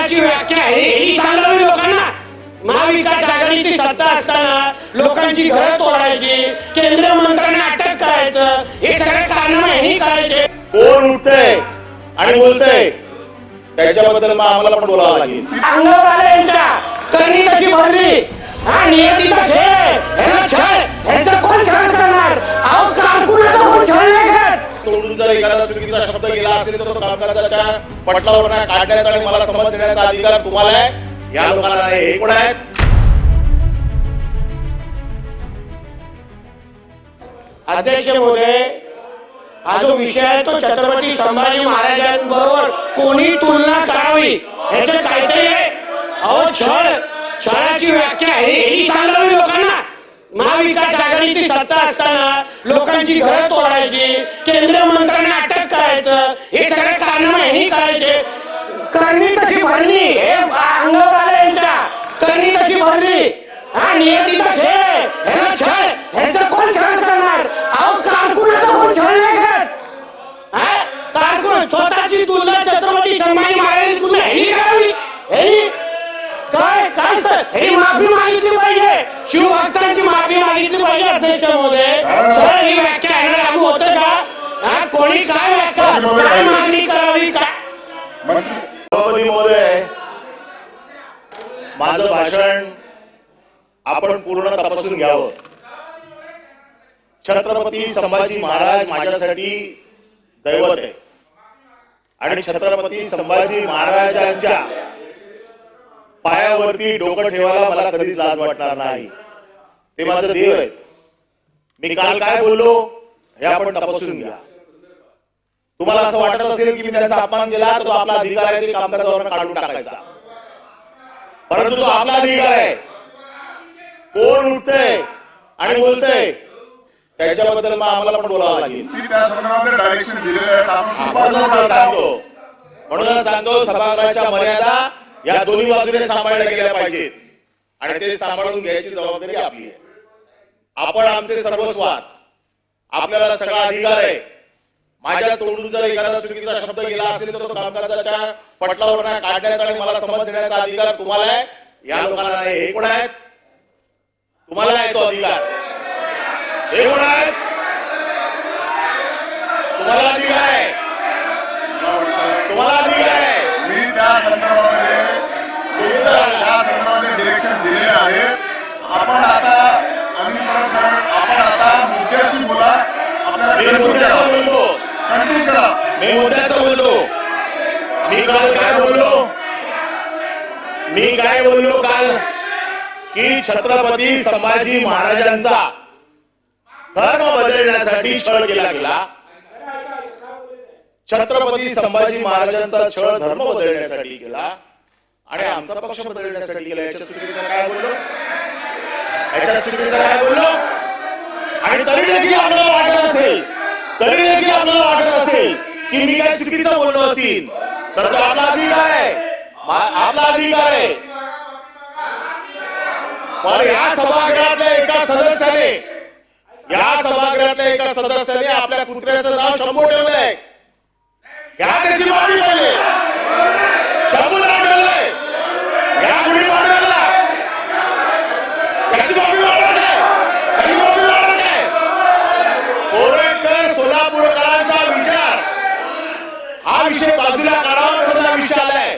छळाची व्याख्या आहे ही सांगावी लोकांना. महाविकास आघाडीची सत्ता असताना लोकांची घरं तोडायची, केंद्रीय मंत्र्यांना अटक करायचं, हे सगळे कारनामे ह्यांनी करायचे. कोण उठतंय आणि बोलतंय त्याच्याबद्दल मग आम्हाला पण बोलावं लागेल. अंगावर आले यांच्या, करणी कशी भरली, हा नियतीचा खेळ आहे, ह्याला छळ, ह्याचा कोण छळ करणार? अहो कारकुनाचा कोण छळ नाही करत. तोडून जर एखादा चुकीचा शब्द गेला असेल तर तो कामकाजाच्या पटलावर काढण्याचा आणि मला समज देण्याचा अधिकार तुम्हाला आहे, या लोकांना नाही. हे कोण आहेत? अध्यक्ष महोदय, हा जो विषय आहे तो छत्रपती संभाजी महाराजांबरोबर कोणी तुलना करावी ह्याचे काहीतरी आहे. अहो छळाची व्याख्या आहे ही सांगावी लोकांना. महाविकास आघाडीची सत्ता असताना लोकांची घरं तोडायची, केंद्रीय मंत्र्यांना अटक करायचं, हे सगळे कारनामे ह्यांनी करायचे. करणी कशी भरली, हे अंगावर आले यांच्या, करणी कशी भरली, हा नियतीचा खेळ आहे, ह्याला छळ, ह्याचा कोण छळ करणार? अहो कारकुनाचा कोण छळ नाही करत. कारकुन स्वतःची तुलना छत्रपती संभाजी महाराजांची तुलना ह्यांनी करावी. काय माफी मागितली पाहिजे, शिवभक्तांची माफी मागितली पाहिजे. अध्यक्ष महोदय, ही व्याख्या ह्याला लागू होतं का? कोणी काय व्याख्या, काय मागणी करावी, काय? सभापती महोदय, माझं भाषण आपण पूर्ण तपासून घ्यावं. छत्रपती संभाजी महाराज माझ्यासाठी दैवत आहे आणि छत्रपती संभाजी महाराजांच्या पायावरती डोकं ठेवायला मला कधीच लाज वाटणार नाही. ते माझं देव आहेत. मी काल काय बोललो हे आपण तपासून घ्या. तुम्हाला असं वाटत असेल की मी त्यांचा अपमान केला तर तो आपला अधिकार आहे, ते कामकाजावर काढून टाकायचा, परंतु तो आपला अधिकार आहे. कोण उठतंय आणि बोलतंय त्याच्याबद्दल मग आम्हाला पण बोलावं लागेल. म्हणूनच सांगतो सभागृहाच्या मर्यादा या दोन्ही बाजूने सांभाळल्या गेल्या पाहिजेत आणि ते सांभाळून घ्यायची जबाबदारी आपली आहे. आपण आमचे सर्वस्व आहात, आपल्याला सगळा अधिकार आहे. माझ्या तोंडून जर एखादा चुकीचा शब्द गेला असेल तर तो कामकाजाच्या पटलावर काढण्याचा आणि मला समज देण्याचा अधिकार तुम्हाला आहे, या लोकांना नाही. हे कोण आहेत? तुम्हाला आहे तो अधिकार. हे कोण आहेत? तुम्हाला अधिकार आहे, तुम्हाला अधिकार आहे. मी त्या संदर्भामध्ये डिरेक्शन दिलेले आहे. आपण आता मुद्द्याशी बोला. मी मुद्द्याचं बोलतो. मी मुद्द्याचं बोलतो. मी काल काय बोललो काल की छत्रपती संभाजी महाराजांचा धर्म बदलण्यासाठी छळ केला गेला. छत्रपती संभाजी महाराजांचा छळ धर्म बदलण्यासाठी केला आणि आमचा पक्ष बदलण्यासाठी केला. याच्या चुकीचं काय बोललो? याच्या चुकीचं काय बोललो? आणि तरी देखील आपल्याला वाटत असेल की मी काय चुकीचं बोललो असेल तर तो आपला अधिकार आहे, आपला अधिकार आहे. पण या सभागृहातल्या एका सदस्याने आपल्या कुत्र्याचं नाव शंभू ठेवलंय. या त्याची माफी पाहिजे. शंभू नाव ठेवलंय या गुढीपाडव्याला, त्याची माफी मागत आहे. कोरेटकर सोलापूरकरांचा विचार हा विषय बाजूला काढावा म्हणून हा विषय आलाय.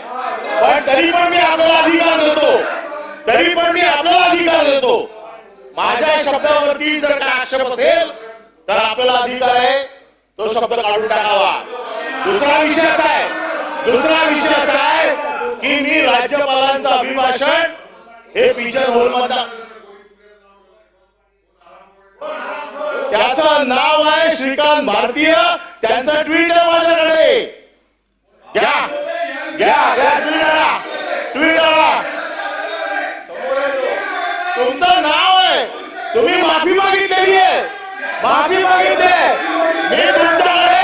पण तरी पण मी आपल्याला अधिकार देतो. माझ्या शब्दावरती जर काय आक्षेप असेल तर आपल्याला अधिकार आहे तो शब्द काढून टाकावा. दुसरा विषय असा आहे की मी राज्यपालांचं अभिभाषण हे पिजन होल मध्ये, त्याचं नाव आहे श्रीकांत भारतीय, त्यांचं ट्विट आहे माझ्याकडे. ट्विट आला. तुमचं नाव आहे, तुम्ही माफी मागितलेली आहे. मी तुमच्याकडे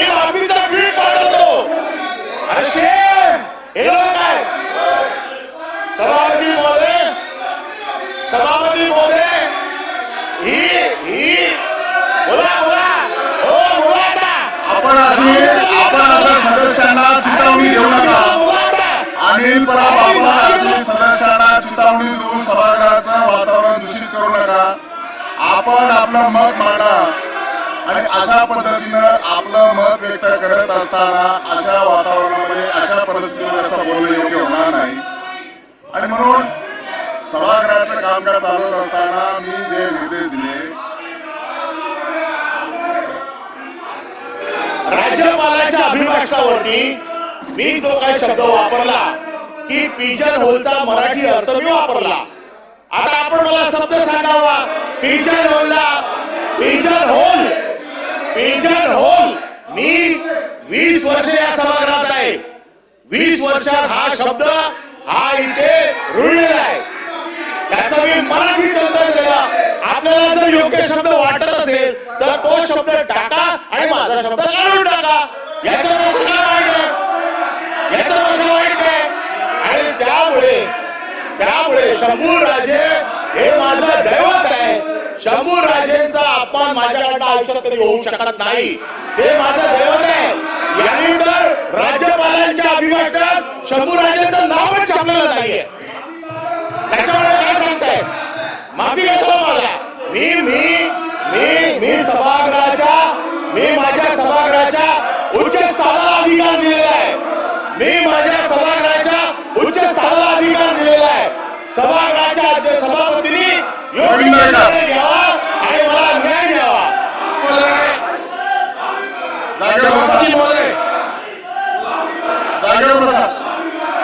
माफीचा ट्विट पाठवतो. अरे हे लोक काय? सभापती महोदय, ही बोला. आपण करत असताना अशा वातावरणामध्ये अशा परिस्थितीमध्ये असं बोलणं योग्य होणार नाही. आणि म्हणून सभागृहाचं कामकाज चालवत असताना मी जे निर्देश दिले, राज्यपालाच्या अभिभाषणावरती मी जो काही शब्द वापरला की पिजन होलचा मराठी अर्थ मी वापरला. आता आपण मला शब्द सांगावा. पिजन होल मी 20 वर्ष या सभागृहात आहे. 20 वर्षात हा शब्द हा इथे रुळलेला आहे. त्याचा मी मराठी अंतर दिला. आपल्याला जर योग्य शब्द वाटत असेल तर तो शब्द टाका आणि माझा शब्द काढून टाका. याच्यापेक्षा काय वाईट आहे? याच्यापेक्षा वाईट काय? आणि त्यामुळे शंभूराजे हे माझं दैवत आहे. शंभूराजेंचा अपमान माझ्याकडनं आयुष्यात कधी होऊ शकत नाही. ते माझं दैवत आहे. यांनी तर राज्यपालांच्या अभिभाषणात शंभूराजेंचं नावच छापलेलं नाहीये. त्याच्यामुळे काय सांगताय? माफी कशाला मागा? मी माझ्या सभागृहाच्या उच्च स्थानाला अधिकार दिलेला आहे. सभागृहाच्या सभापतींनी योग्य निर्णय घ्यावा आणि मला न्याय द्यावा.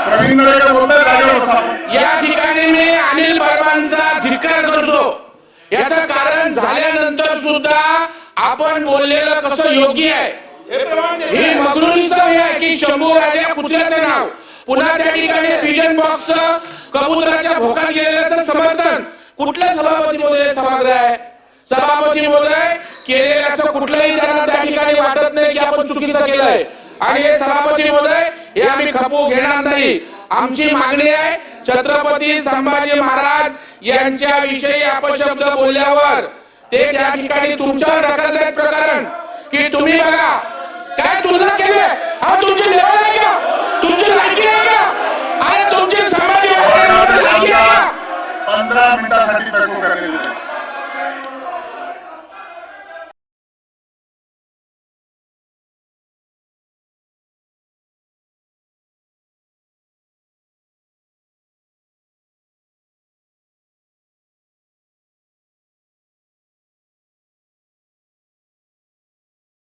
प्रवीण दरेकर बोलतोय, जागेवर बसा. या ठिकाणी मी अनिल बाबांचा धिक्कार करतो. याचं कारण झाल्यानंतर सुद्धा आपण बोललेलं कसं योग्य आहे. ही मगरुरीचं हे आहे की शंभूराजे पुतळ्याचं नाव पुन्हा त्या ठिकाणी पिजन बॉक्स कबुतराच्या भोकात गेलेल्याचं समर्थन कुठल्या सभापती महोदय सभागृह आहे. सभापती महोदय केलेल्याचं कुठलंही त्यांना त्या ठिकाणी वाटत नाही की आपण चुकीचं केलंय. आणि हे सभापती महोदय हे आम्ही खपवू घेणार नाही. आमची मागणी आहे छत्रपती संभाजी महाराज यांच्या विषयी अपशब्द बोलल्यावर ते त्या ठिकाणी तुमच्यावर ढकललेत प्रकरण की तुम्ही बघा काय तुलना केली. हा तुमची लेवल